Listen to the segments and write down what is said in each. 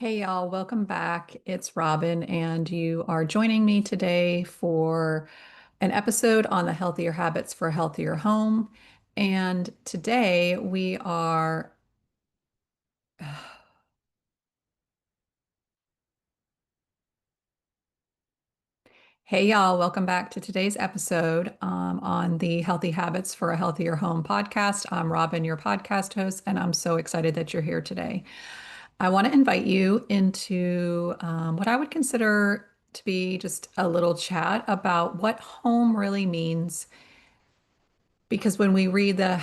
Hey y'all, welcome back. It's Robin, and you are joining me today for an episode on the healthier habits for a healthier home. And today we are, hey y'all, welcome back to today's episode on the Healthy Habits for a Healthier Home podcast. I'm Robin, your podcast host, and I'm so excited that you're here today. I want to invite you into what I would consider to be just a little chat about what home really means. Because when we read the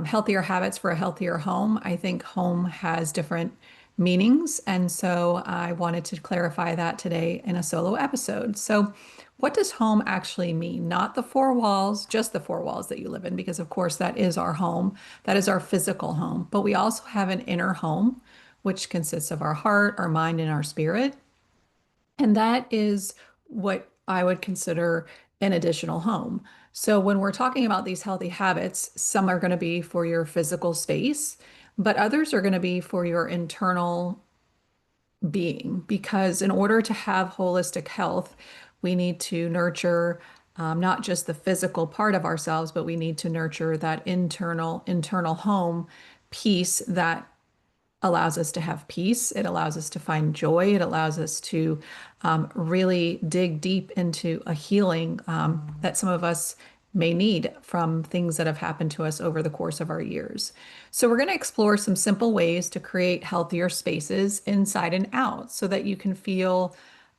healthier habits for a healthier home, I think home has different meanings. And so I wanted to clarify that today in a solo episode. So, what does home actually mean? Not the four walls, just the four walls that you live in, because of course that is our home, that is our physical home. But we also have an inner home, which consists of our heart, our mind, and our spirit. And that is what I would consider an additional home. So when we're talking about these healthy habits, some are going to be for your physical space, but others are going to be for your internal being. Because in order to have holistic health, we need to nurture not just the physical part of ourselves, but we need to nurture that internal home piece that allows us to have peace. It allows us to find joy. It allows us to really dig deep into a healing that some of us may need from things that have happened to us over the course of our years. So, we're going to explore some simple ways to create healthier spaces inside and out so that you can feel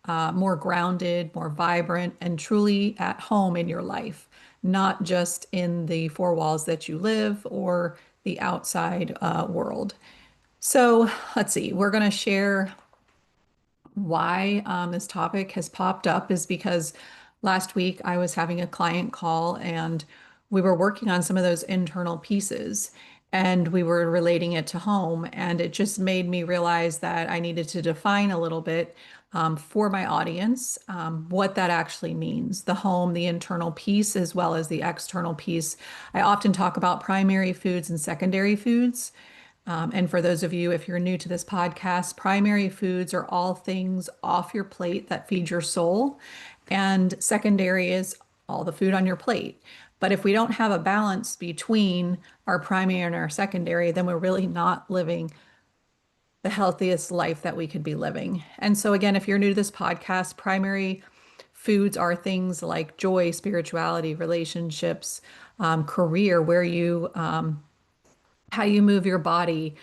more grounded, more vibrant, and truly at home in your life, not just in the four walls that you live or the outside world. So let's see, we're going to share why this topic has popped up is because last week I was having a client call and we were working on some of those internal pieces and we were relating it to home. And it just made me realize that I needed to define a little bit for my audience what that actually means, the home, the internal piece, as well as the external piece. I often talk about primary foods and secondary foods. And for those of you, if you're new to this podcast, primary foods are all things off your plate that feed your soul. And secondary is all the food on your plate. But if we don't have a balance between our primary and our secondary, then we're really not living the healthiest life that we could be living. And so, again, if you're new to this podcast, primary foods are things like joy, spirituality, relationships, career, how you move your body,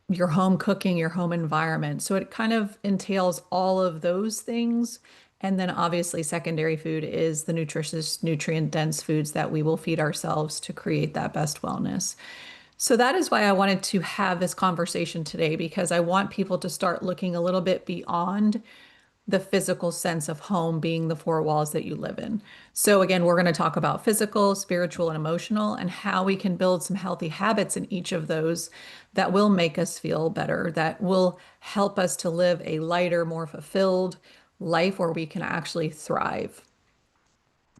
your home cooking, your home environment. So it kind of entails all of those things. And then obviously, secondary food is the nutritious, nutrient dense foods that we will feed ourselves to create that best wellness. So that is why I wanted to have this conversation today, because I want people to start looking a little bit beyond the physical sense of home being the four walls that you live in. So, again, we're going to talk about physical, spiritual, and emotional, and how we can build some healthy habits in each of those that will make us feel better, that will help us to live a lighter, more fulfilled life where we can actually thrive.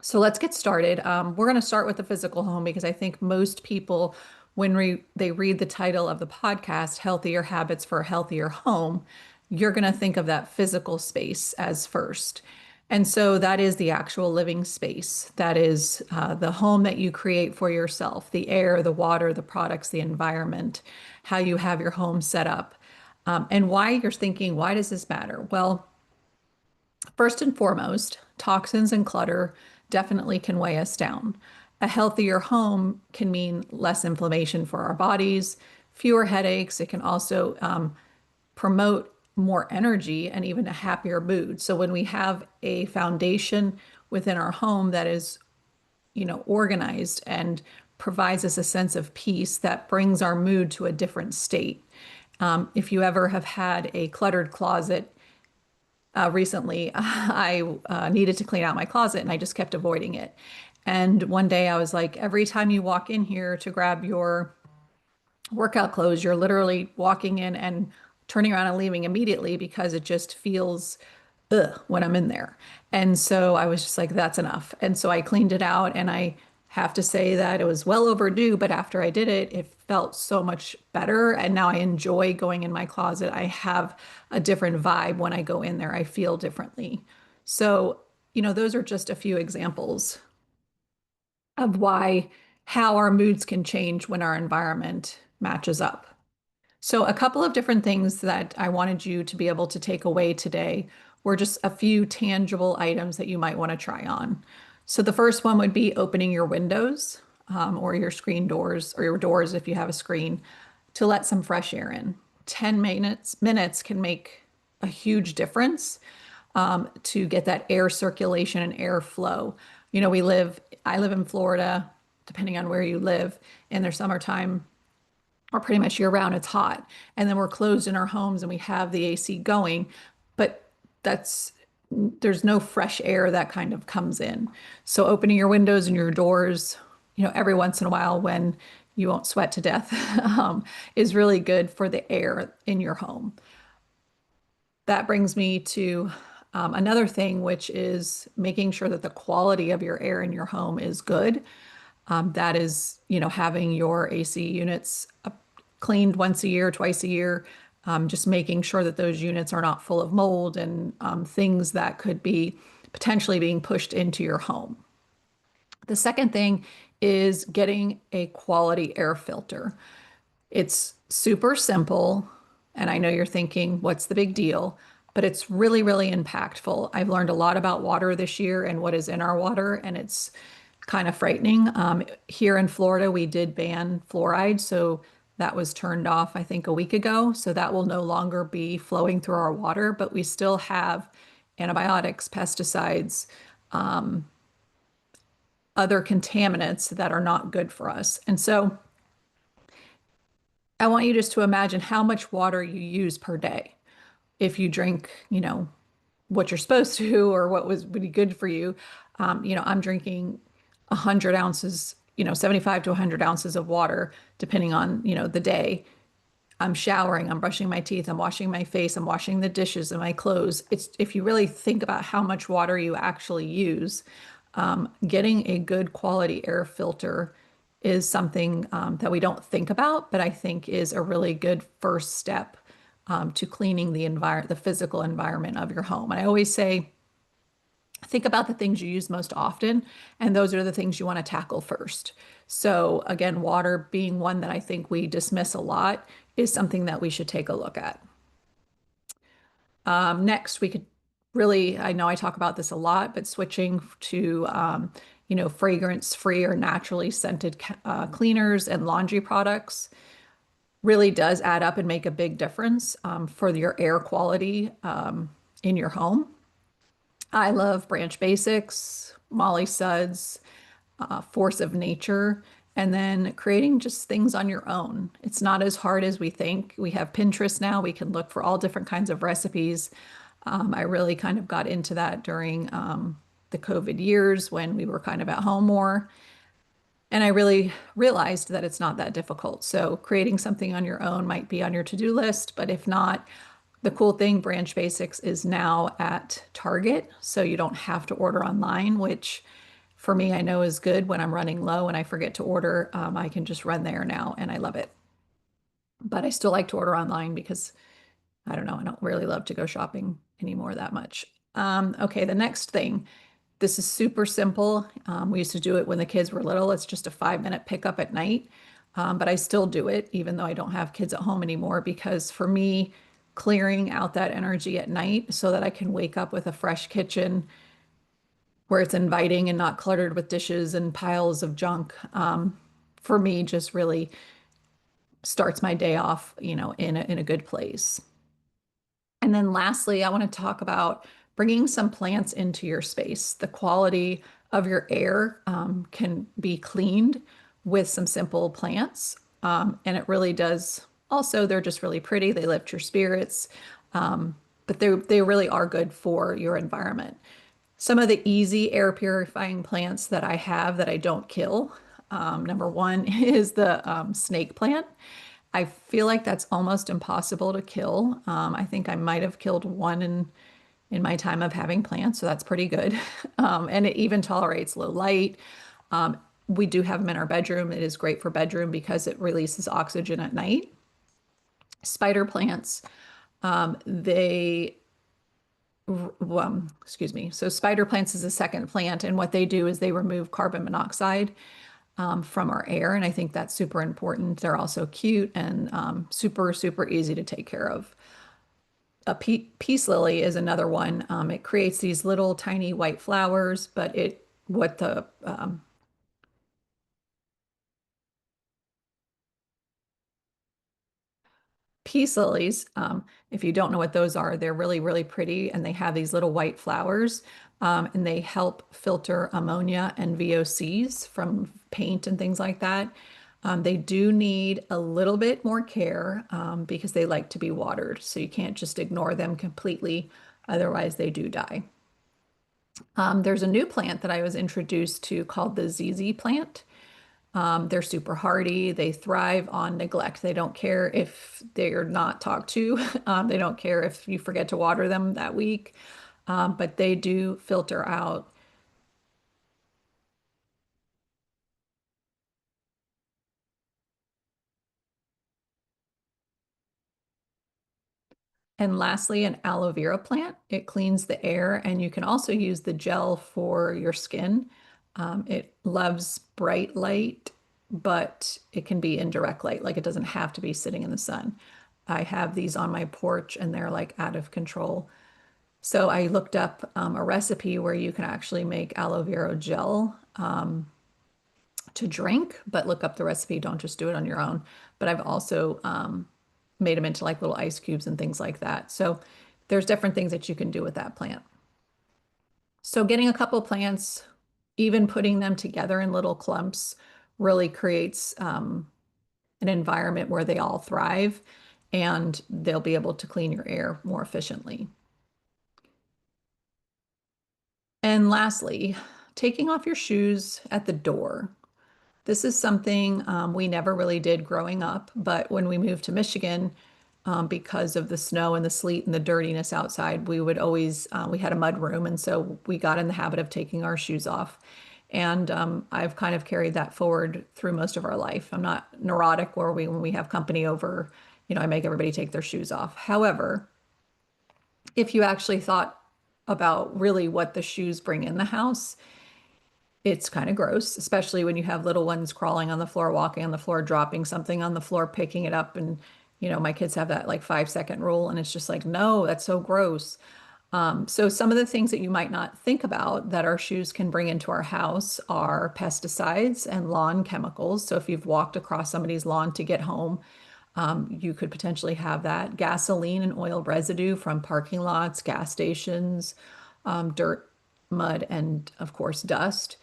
So let's get started. We're going to start with the physical home because I think most people, when they read the title of the podcast, Healthier Habits for a Healthier Home, you're going to think of that physical space as first. And so that is the actual living space. That is the home that you create for yourself, the air, the water, the products, the environment, how you have your home set up. And why you're thinking, why does this matter? Well, first and foremost, toxins and clutter definitely can weigh us down. A healthier home can mean less inflammation for our bodies, fewer headaches. It can also promote more energy and even a happier mood. So when we have a foundation within our home that is, organized and provides us a sense of peace, that brings our mood to a different state. If you ever have had a cluttered closet, recently, I needed to clean out my closet and I just kept avoiding it. And one day I was like, every time you walk in here to grab your workout clothes, you're literally walking in and turning around and leaving immediately because it just feels ugh when I'm in there. And so I was just like, that's enough. And so I cleaned it out and I have to say that it was well overdue, but after I did it, it felt so much better. And now I enjoy going in my closet. I have a different vibe when I go in there. I feel differently. So, those are just a few examples of how our moods can change when our environment matches up. So, a couple of different things that I wanted you to be able to take away today were just a few tangible items that you might want to try on. So, the first one would be opening your windows or your screen doors or your doors if you have a screen to let some fresh air in. 10 minutes can make a huge difference to get that air circulation and airflow. I live in Florida, depending on where you live, in their summertime or pretty much year round, it's hot. And then we're closed in our homes and we have the AC going, but that's there's no fresh air that kind of comes in. So opening your windows and your doors, every once in a while when you won't sweat to death, is really good for the air in your home. That brings me to another thing, which is making sure that the quality of your air in your home is good. That is, having your AC units cleaned once a year, twice a year, just making sure that those units are not full of mold and things that could be potentially being pushed into your home. The second thing is getting a quality air filter. It's super simple. And I know you're thinking, what's the big deal? But it's really, really impactful. I've learned a lot about water this year and what is in our water, and it's kind of frightening. Here in Florida, we did ban fluoride. So that was turned off, I think, a week ago. So that will no longer be flowing through our water, but we still have antibiotics, pesticides, other contaminants that are not good for us. And so I want you just to imagine how much water you use per day. If you drink, what you're supposed to or would be good for you. I'm drinking 100 ounces, 75 to 100 ounces of water, depending on, the day. I'm showering, I'm brushing my teeth, I'm washing my face, I'm washing the dishes and my clothes. If you really think about how much water you actually use, getting a good quality air filter is something that we don't think about, but I think is a really good first step to cleaning the physical environment of your home. And I always say, think about the things you use most often, and those are the things you want to tackle first. So again, water being one that I think we dismiss a lot is something that we should take a look at. Next, we could really, I know I talk about this a lot, but switching to, fragrance-free or naturally scented cleaners and laundry products really does add up and make a big difference for your air quality in your home. I love Branch Basics, Molly Suds, Force of Nature, and then creating just things on your own. It's not as hard as we think. We have Pinterest now. We can look for all different kinds of recipes. I really kind of got into that during the COVID years when we were kind of at home more. And I really realized that it's not that difficult. So creating something on your own might be on your to-do list, but if not, the cool thing, Branch Basics is now at Target, so you don't have to order online, which for me, I know is good when I'm running low and I forget to order. I can just run there now and I love it. But I still like to order online because I don't know, I don't really love to go shopping anymore that much. Okay, the next thing. This is super simple. We used to do it when the kids were little. It's just a 5-minute pickup at night. But I still do it, even though I don't have kids at home anymore, because for me, clearing out that energy at night so that I can wake up with a fresh kitchen where it's inviting and not cluttered with dishes and piles of junk, for me, just really starts my day off, in a good place. And then lastly, I want to talk about bringing some plants into your space. The quality of your air can be cleaned with some simple plants. And it really does. Also, they're just really pretty. They lift your spirits. But they really are good for your environment. Some of the easy air purifying plants that I have that I don't kill. Number one is the snake plant. I feel like that's almost impossible to kill. I think I might have killed one in my time of having plants, so that's pretty good. And it even tolerates low light. We do have them in our bedroom. It is great for bedroom because it releases oxygen at night. Spider plants, they excuse me. So spider plants is a second plant, and what they do is they remove carbon monoxide from our air, and I think that's super important. They're also cute and super, super easy to take care of. A peace lily is another one. It creates these little tiny white flowers, but it what the peace lilies, if you don't know what those are, they're really, really pretty and they have these little white flowers, and they help filter ammonia and VOCs from paint and things like that. They do need a little bit more care because they like to be watered. So you can't just ignore them completely. Otherwise, they do die. There's a new plant that I was introduced to called the ZZ plant. They're super hardy. They thrive on neglect. They don't care if they're not talked to. They don't care if you forget to water them that week. But they do filter out. And lastly, an aloe vera plant. It cleans the air, and you can also use the gel for your skin. It loves bright light, but it can be indirect light. Like it doesn't have to be sitting in the sun. I have these on my porch, and they're like out of control. So I looked up a recipe where you can actually make aloe vera gel to drink, but look up the recipe. Don't just do it on your own. But I've also made them into like little ice cubes and things like that. So there's different things that you can do with that plant. So getting a couple plants, even putting them together in little clumps, really creates an environment where they all thrive and they'll be able to clean your air more efficiently. And lastly, taking off your shoes at the door. This is something we never really did growing up, but when we moved to Michigan, because of the snow and the sleet and the dirtiness outside, we would always, we had a mud room, and so we got in the habit of taking our shoes off. And I've kind of carried that forward through most of our life. I'm not neurotic where when we have company over, I make everybody take their shoes off. However, if you actually thought about really what the shoes bring in the house, it's kind of gross, especially when you have little ones crawling on the floor, walking on the floor, dropping something on the floor, picking it up. And, my kids have that like 5-second rule. And it's just like, no, that's so gross. So some of the things that you might not think about that our shoes can bring into our house are pesticides and lawn chemicals. So if you've walked across somebody's lawn to get home, you could potentially have that. Gasoline and oil residue from parking lots, gas stations, dirt, mud, and of course, dust.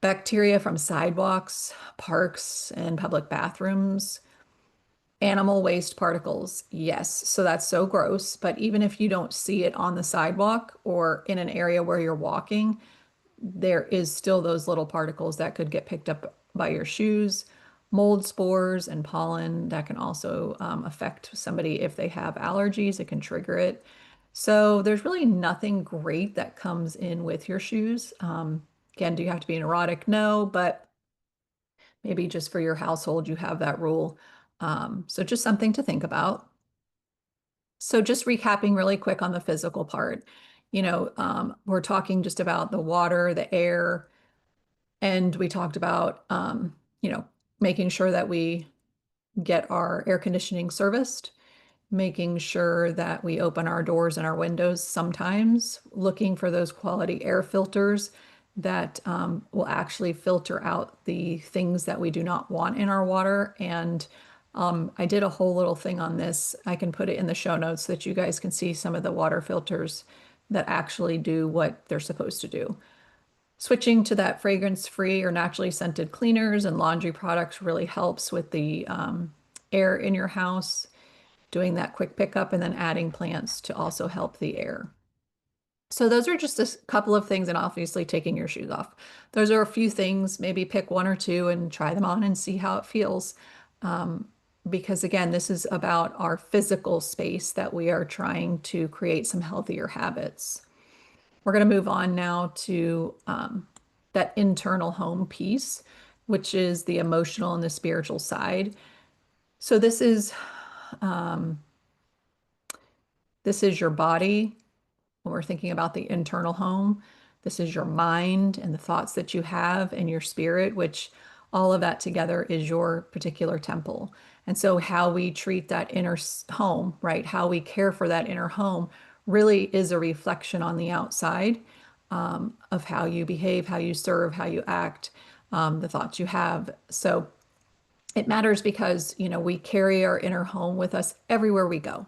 Bacteria from sidewalks, parks, and public bathrooms. Animal waste particles. Yes, so that's so gross. But even if you don't see it on the sidewalk or in an area where you're walking, there is still those little particles that could get picked up by your shoes. Mold spores and pollen that can also affect somebody if they have allergies. It can trigger it. So there's really nothing great that comes in with your shoes. Again, do you have to be neurotic? No, but maybe just for your household, you have that rule. So just something to think about. So just recapping really quick on the physical part, we're talking just about the water, the air, and we talked about, making sure that we get our air conditioning serviced, making sure that we open our doors and our windows sometimes, looking for those quality air filters that will actually filter out the things that we do not want in our water. And I did a whole little thing on this. I can put it in the show notes so that you guys can see some of the water filters that actually do what they're supposed to do. Switching to that fragrance-free or naturally scented cleaners and laundry products really helps with the air in your house, doing that quick pickup, and then adding plants to also help the air. So those are just a couple of things, and obviously taking your shoes off. Those are a few things, maybe pick one or two and try them on and see how it feels. Because again, this is about our physical space that we are trying to create some healthier habits. We're going to move on now to that internal home piece, which is the emotional and the spiritual side. So this is your body when we're thinking about the internal home. This is your mind and the thoughts that you have and your spirit, which all of that together is your particular temple. And so, how we treat that home, right? How we care for that inner home really is a reflection on the outside of how you behave, how you serve, how you act, the thoughts you have. So, it matters because, we carry our inner home with us everywhere we go.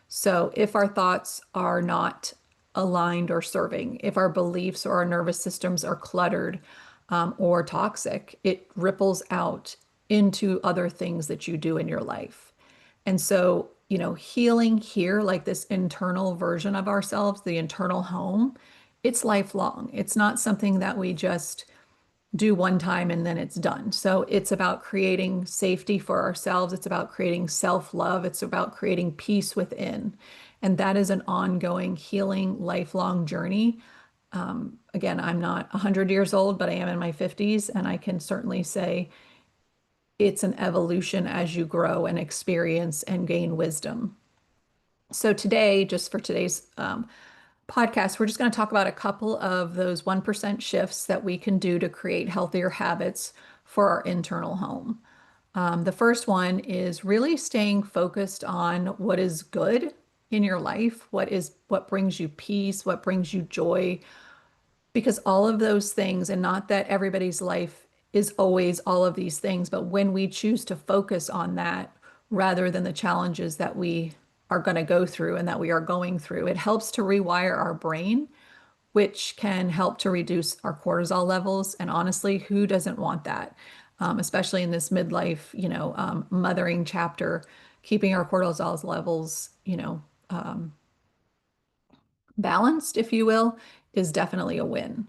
So if our thoughts are not aligned or serving, if our beliefs or our nervous systems are cluttered or toxic, it ripples out into other things that you do in your life. And so, healing here, like this internal version of ourselves, the internal home, it's lifelong. It's not something that we just do one time and then it's done. So it's about creating safety for ourselves. It's about creating self-love. It's about creating peace within. And that is an ongoing healing, lifelong journey. Again, I'm not 100 years old, but I am in my 50s, and I can certainly say it's an evolution as you grow and experience and gain wisdom. So today, just for today's podcast, we're just going to talk about a couple of those 1% shifts that we can do to create healthier habits for our internal home. The first one is really staying focused on what is good in your life, what brings you peace, what brings you joy, because all of those things, and not that everybody's life is always all of these things, but when we choose to focus on that rather than the challenges that we are going to go through and that we are going through, it helps to rewire our brain, which can help to reduce our cortisol levels. And honestly, who doesn't want that? Especially in this midlife, mothering chapter, keeping our cortisol levels, balanced, if you will, is definitely a win.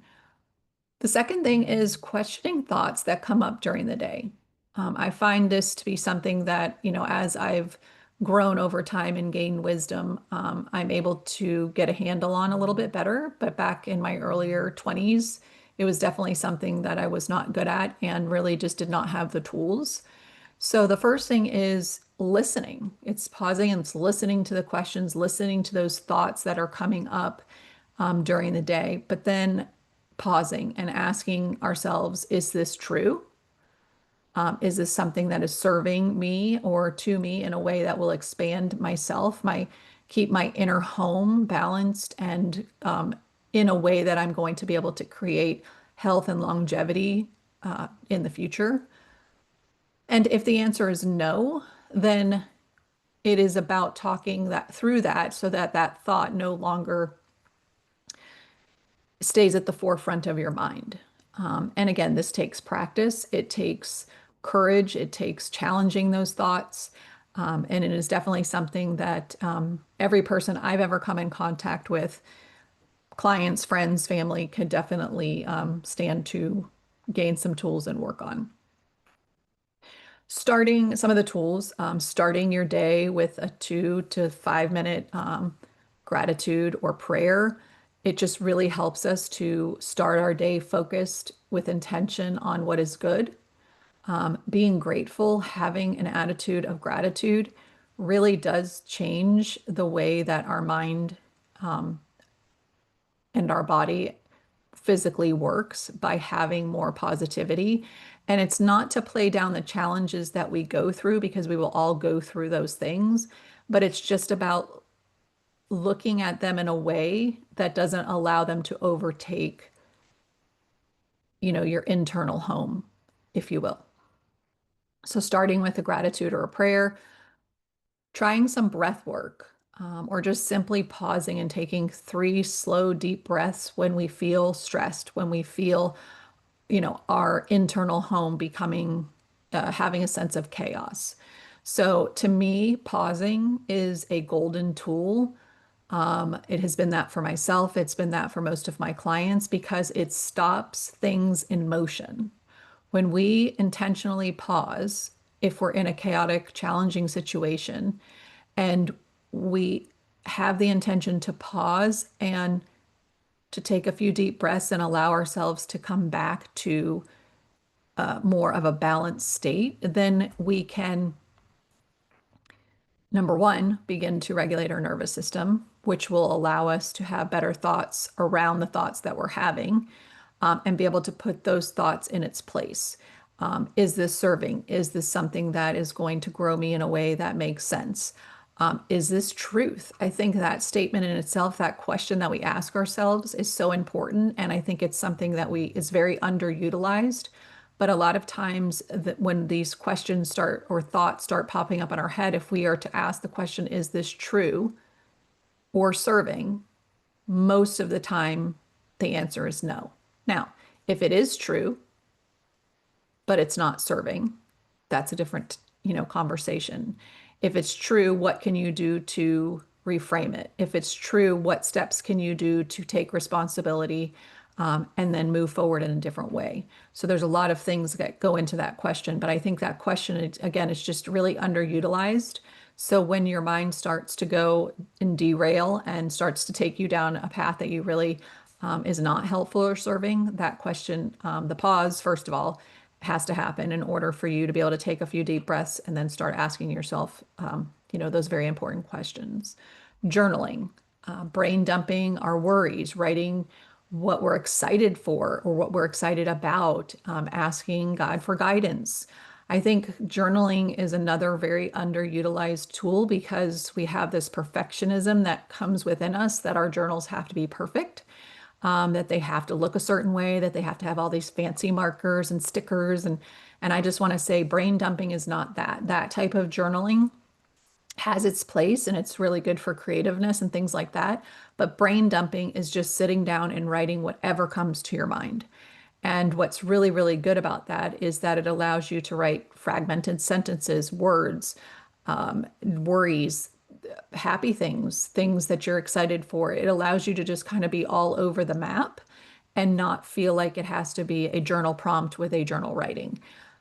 The second thing is questioning thoughts that come up during the day. I find this to be something that, as I've grown over time and gained wisdom, I'm able to get a handle on a little bit better. But back in my earlier 20s, it was definitely something that I was not good at and really just did not have the tools. So the first thing is listening. It's pausing and it's listening to the questions, listening to those thoughts that are coming up during the day, but then pausing and asking ourselves, is this true? Is this something that is serving me or to me in a way that will expand myself, keep my inner home balanced and in a way that I'm going to be able to create health and longevity in the future? And if the answer is no, then it is about talking that through that so that that thought no longer stays at the forefront of your mind. And again, this takes practice. It takes courage. It takes challenging those thoughts. And it is definitely something that every person I've ever come in contact with, clients, friends, family, could definitely stand to gain some tools and work on. Starting some of the tools, starting your day with a 2 to 5 minute gratitude or prayer. It just really helps us to start our day focused with intention on what is good. Being grateful, having an attitude of gratitude really does change the way that our mind and our body physically works by having more positivity. And it's not to play down the challenges that we go through because we will all go through those things, but it's just about looking at them in a way that doesn't allow them to overtake, your internal home, if you will. So starting with a gratitude or a prayer, trying some breath work, or just simply pausing and taking 3 slow, deep breaths when we feel stressed, when we feel, our internal home becoming, having a sense of chaos. So to me, pausing is a golden tool. It has been that for myself. It's been that for most of my clients because it stops things in motion. When we intentionally pause, if we're in a chaotic, challenging situation, and we have the intention to pause and to take a few deep breaths and allow ourselves to come back to more of a balanced state, then we can, number one, begin to regulate our nervous system, which will allow us to have better thoughts around the thoughts that we're having, and be able to put those thoughts in its place. Is this serving? Is this something that is going to grow me in a way that makes sense? Is this truth? I think that statement in itself, that question that we ask ourselves, is so important. And I think it's something that is very underutilized. But a lot of times that when these questions start or thoughts start popping up in our head, if we are to ask the question, is this true or serving? Most of the time, the answer is no. Now, if it is true, but it's not serving, that's a different, conversation. If it's true, what can you do to reframe it? If it's true, what steps can you do to take responsibility, and then move forward in a different way? So there's a lot of things that go into that question, but I think that question, again, is just really underutilized. So when your mind starts to go and derail and starts to take you down a path that you really is not helpful or serving, that question, the pause, first of all, has to happen in order for you to be able to take a few deep breaths and then start asking yourself, those very important questions. Journaling, brain dumping our worries, writing what we're excited for or what we're excited about, asking God for guidance. I think journaling is another very underutilized tool because we have this perfectionism that comes within us that our journals have to be perfect, that they have to look a certain way, that they have to have all these fancy markers and stickers. And I just want to say brain dumping is not that. That type of journaling has its place and it's really good for creativeness and things like that. But brain dumping is just sitting down and writing whatever comes to your mind. And what's really, really good about that is that it allows you to write fragmented sentences, words, worries, happy things, things that you're excited for. It allows you to just kind of be all over the map and not feel like it has to be a journal prompt with a journal writing.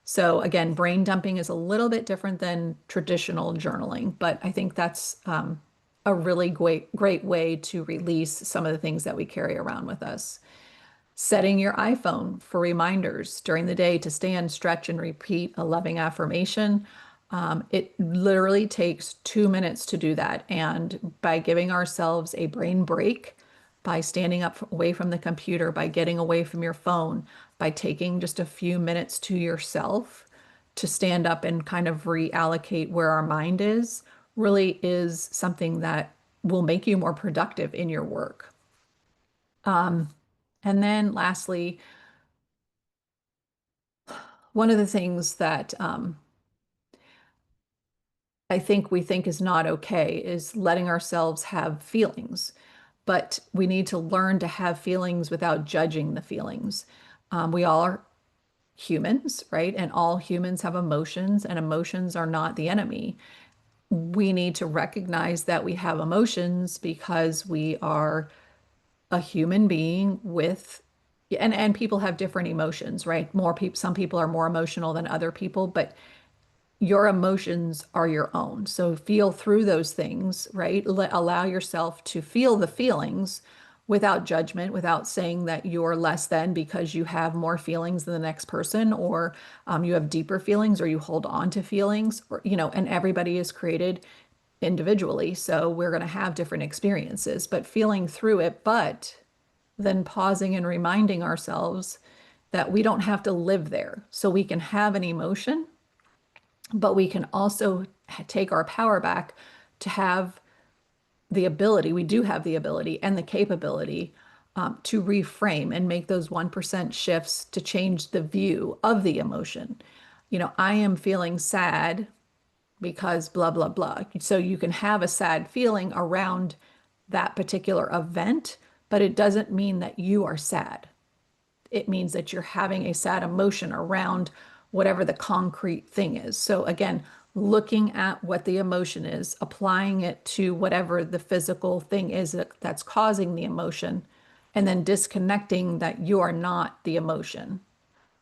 So again, brain dumping is a little bit different than traditional journaling, but I think that's a really great way to release some of the things that we carry around with us. Setting your iPhone for reminders during the day to stand, stretch, and repeat a loving affirmation. It literally takes 2 minutes to do that. And by giving ourselves a brain break, by standing up away from the computer, by getting away from your phone, by taking just a few minutes to yourself to stand up and kind of reallocate where our mind is, really is something that will make you more productive in your work. And then lastly, one of the things that I think we think is not okay is letting ourselves have feelings. But we need to learn to have feelings without judging the feelings. We all are humans, right? And all humans have emotions, and emotions are not the enemy. We need to recognize that we have emotions because we are a human being with and people have different emotions, right? More people, some people are more emotional than other people, but your emotions are your own. So feel through those things, right? Allow yourself to feel the feelings without judgment, without saying that you're less than because you have more feelings than the next person, or you have deeper feelings, or you hold on to feelings, or, and everybody is created individually. So we're going to have different experiences, but feeling through it, but then pausing and reminding ourselves that we don't have to live there. So we can have an emotion, but we can also take our power back to have the ability, we do have the ability and the capability, to reframe and make those 1% shifts to change the view of the emotion. I am feeling sad because blah, blah, blah. So you can have a sad feeling around that particular event, but it doesn't mean that you are sad. It means that you're having a sad emotion around whatever the concrete thing is. So again, looking at what the emotion is, applying it to whatever the physical thing is that's causing the emotion, and then disconnecting that you are not the emotion.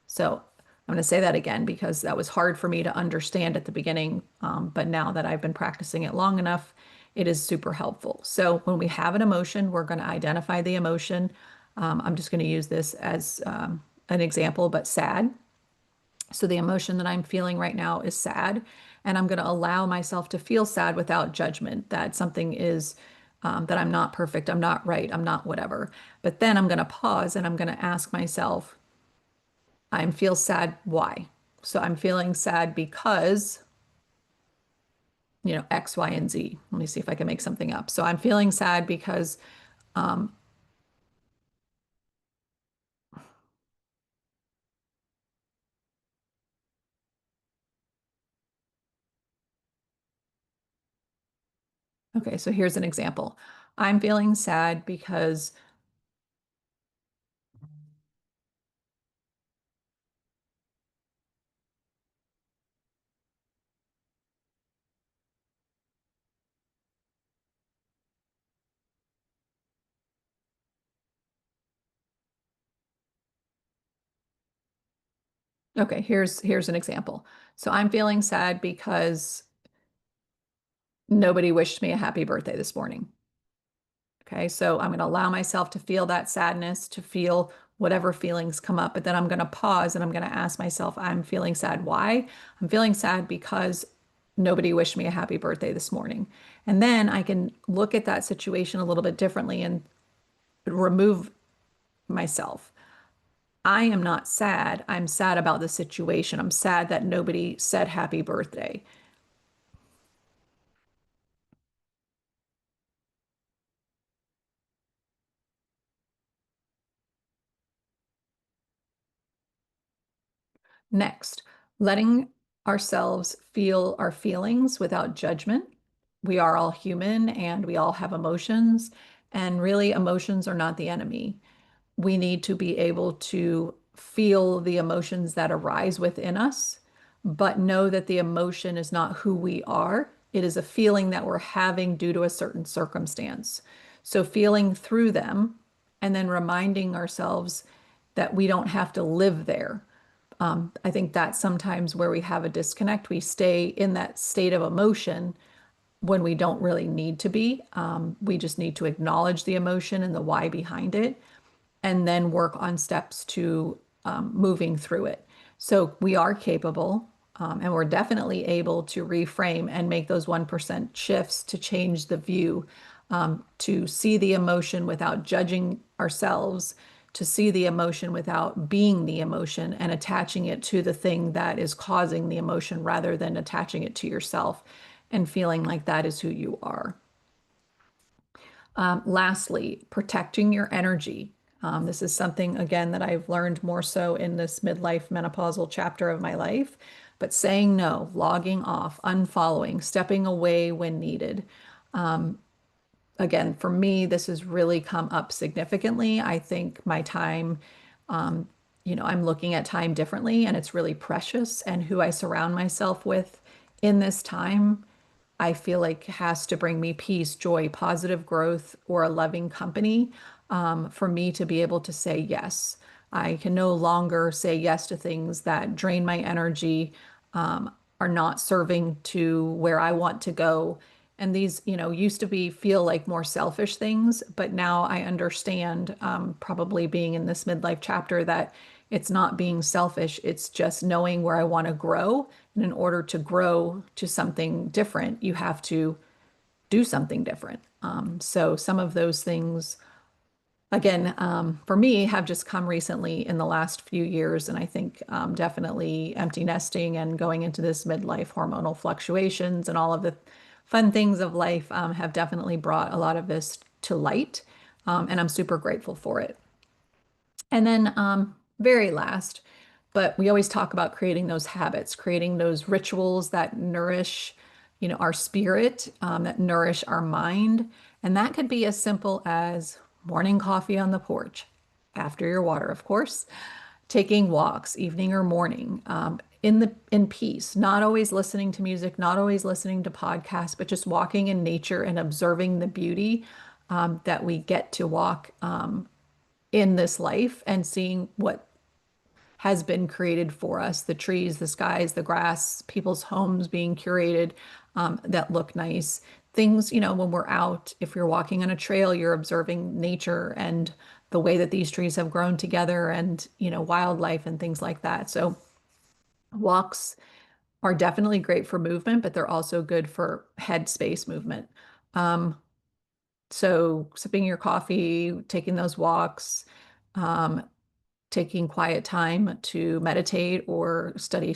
So I'm going to say that again because that was hard for me to understand at the beginning. But now that I've been practicing it long enough, it is super helpful. So when we have an emotion, we're going to identify the emotion. I'm just going to use this as an example, but sad. So the emotion that I'm feeling right now is sad, and I'm going to allow myself to feel sad without judgment that something is that I'm not perfect, I'm not right, I'm not whatever. But then I'm going to pause and I'm going to ask myself, I feel sad, why? So I'm feeling sad because, X, Y, and Z. Let me see if I can make something up. So I'm feeling sad because, okay, so here's an example. I'm feeling sad because, okay, here's an example. So I'm feeling sad because nobody wished me a happy birthday this morning. Okay, so I'm going to allow myself to feel that sadness, to feel whatever feelings come up, but then I'm going to pause and I'm going to ask myself, I'm feeling sad. Why? I'm feeling sad because nobody wished me a happy birthday this morning. And then I can look at that situation a little bit differently and remove myself. I am not sad. I'm sad about the situation. I'm sad that nobody said happy birthday. Next, letting ourselves feel our feelings without judgment. We are all human and we all have emotions, and really, emotions are not the enemy. We need to be able to feel the emotions that arise within us, but know that the emotion is not who we are. It is a feeling that we're having due to a certain circumstance. So, feeling through them and then reminding ourselves that we don't have to live there. I think that's sometimes where we have a disconnect. We stay in that state of emotion when we don't really need to be. We just need to acknowledge the emotion and the why behind it, and then work on steps to moving through it. So we are capable, and we're definitely able to reframe and make those 1% shifts to change the view, to see the emotion without judging ourselves, to see the emotion without being the emotion and attaching it to the thing that is causing the emotion rather than attaching it to yourself and feeling like that is who you are. Lastly, protecting your energy. This is something, again, that I've learned more so in this midlife menopausal chapter of my life. But saying no, logging off, unfollowing, stepping away when needed. Again, for me, this has really come up significantly. I think my time, I'm looking at time differently and it's really precious. And who I surround myself with in this time I feel like has to bring me peace, joy, positive growth, or a loving company for me to be able to say yes. I can no longer say yes to things that drain my energy, are not serving to where I want to go. And these, used to be feel like more selfish things, but now I understand, probably being in this midlife chapter, that it's not being selfish. It's just knowing where I want to grow. And in order to grow to something different, you have to do something different. So some of those things, again, for me, have just come recently in the last few years. And I think definitely empty nesting and going into this midlife hormonal fluctuations and all of the fun things of life have definitely brought a lot of this to light. And I'm super grateful for it. And then, very last, but we always talk about creating those habits, creating those rituals that nourish, our spirit, that nourish our mind. And that could be as simple as morning coffee on the porch, after your water, of course, taking walks, evening or morning, in peace, not always listening to music, not always listening to podcasts, but just walking in nature and observing the beauty that we get to walk in this life and seeing what has been created for us, the trees, the skies, the grass, people's homes being curated that look nice. Things, when we're out, if you're walking on a trail, you're observing nature and the way that these trees have grown together and, wildlife and things like that. So walks are definitely great for movement, but they're also good for head space movement. Um, so sipping your coffee, taking those walks, um, taking quiet time to meditate or study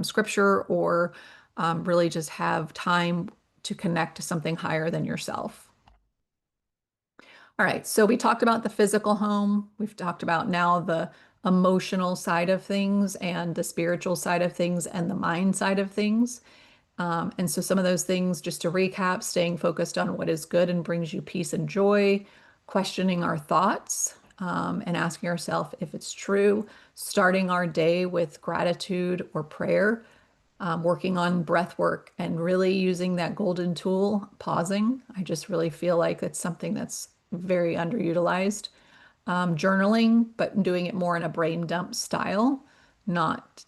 scripture or really just have time to connect to something higher than yourself. All right, so we talked about the physical home. We've talked about now the emotional side of things and the spiritual side of things and the mind side of things. And so some of those things, just to recap, staying focused on what is good and brings you peace and joy, questioning our thoughts, and asking ourselves if it's true, starting our day with gratitude or prayer, working on breath work and really using that golden tool, pausing. I just really feel like it's something that's very underutilized. Journaling, but doing it more in a brain dump style, not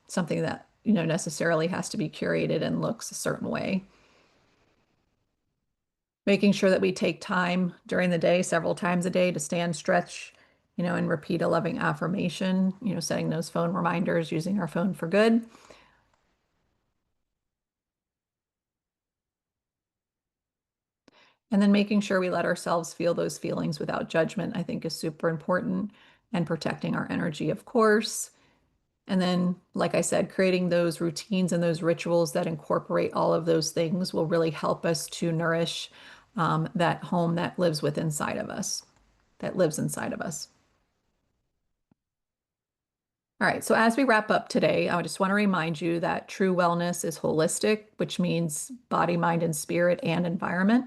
something that, necessarily has to be curated and looks a certain way. Making sure that we take time during the day, several times a day, to stand, stretch, and repeat a loving affirmation, setting those phone reminders, using our phone for good. And then making sure we let ourselves feel those feelings without judgment, I think is super important. And protecting our energy, of course. And then, like I said, creating those routines and those rituals that incorporate all of those things will really help us to nourish that home that lives within inside of us, that lives inside of us. All right, so as we wrap up today, I just want to remind you that true wellness is holistic, which means body, mind, and spirit and environment.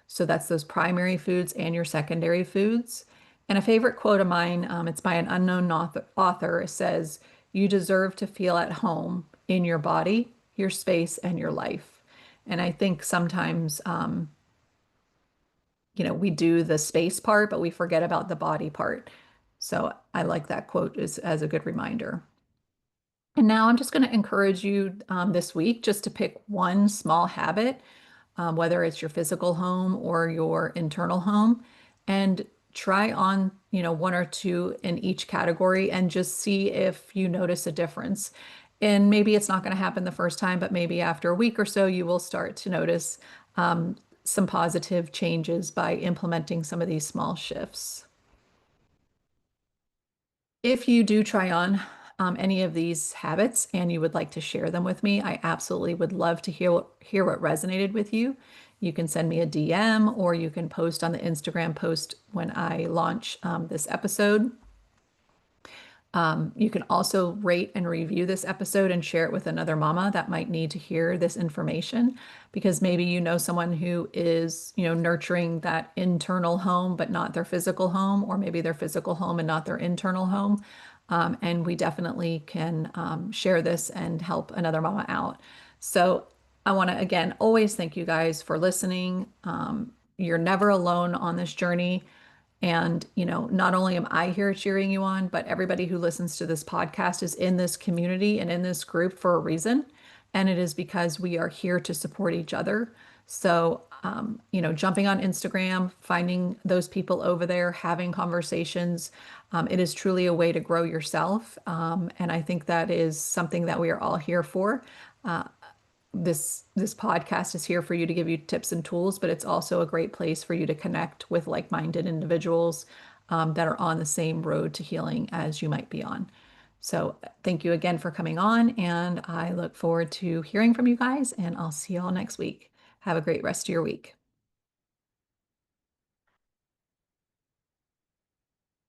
So that's those primary foods and your secondary foods. And a favorite quote of mine, it's by an unknown author. It says, "You deserve to feel at home in your body, your space, and your life." And I think sometimes, we do the space part, but we forget about the body part. So I like that quote as a good reminder. And now I'm just going to encourage you this week just to pick one small habit, whether it's your physical home or your internal home, and try on, one or two in each category and just see if you notice a difference. And maybe it's not going to happen the first time, but maybe after a week or so, you will start to notice some positive changes by implementing some of these small shifts. If you do try on any of these habits and you would like to share them with me, I absolutely would love to hear what resonated with you. You can send me a DM or you can post on the Instagram post when I launch this episode. You can also rate and review this episode and share it with another mama that might need to hear this information, because maybe you know someone who is, nurturing that internal home but not their physical home, or maybe their physical home and not their internal home. And we definitely can share this and help another mama out. So I want to again always thank you guys for listening. You're never alone on this journey. And, not only am I here cheering you on, but everybody who listens to this podcast is in this community and in this group for a reason. And it is because we are here to support each other. So, jumping on Instagram, finding those people over there, having conversations, it is truly a way to grow yourself. And I think that is something that we are all here for. This podcast is here for you to give you tips and tools, but it's also a great place for you to connect with like-minded individuals that are on the same road to healing as you might be on. So thank you again for coming on, and I look forward to hearing from you guys, and I'll see you all next week. Have a great rest of your week.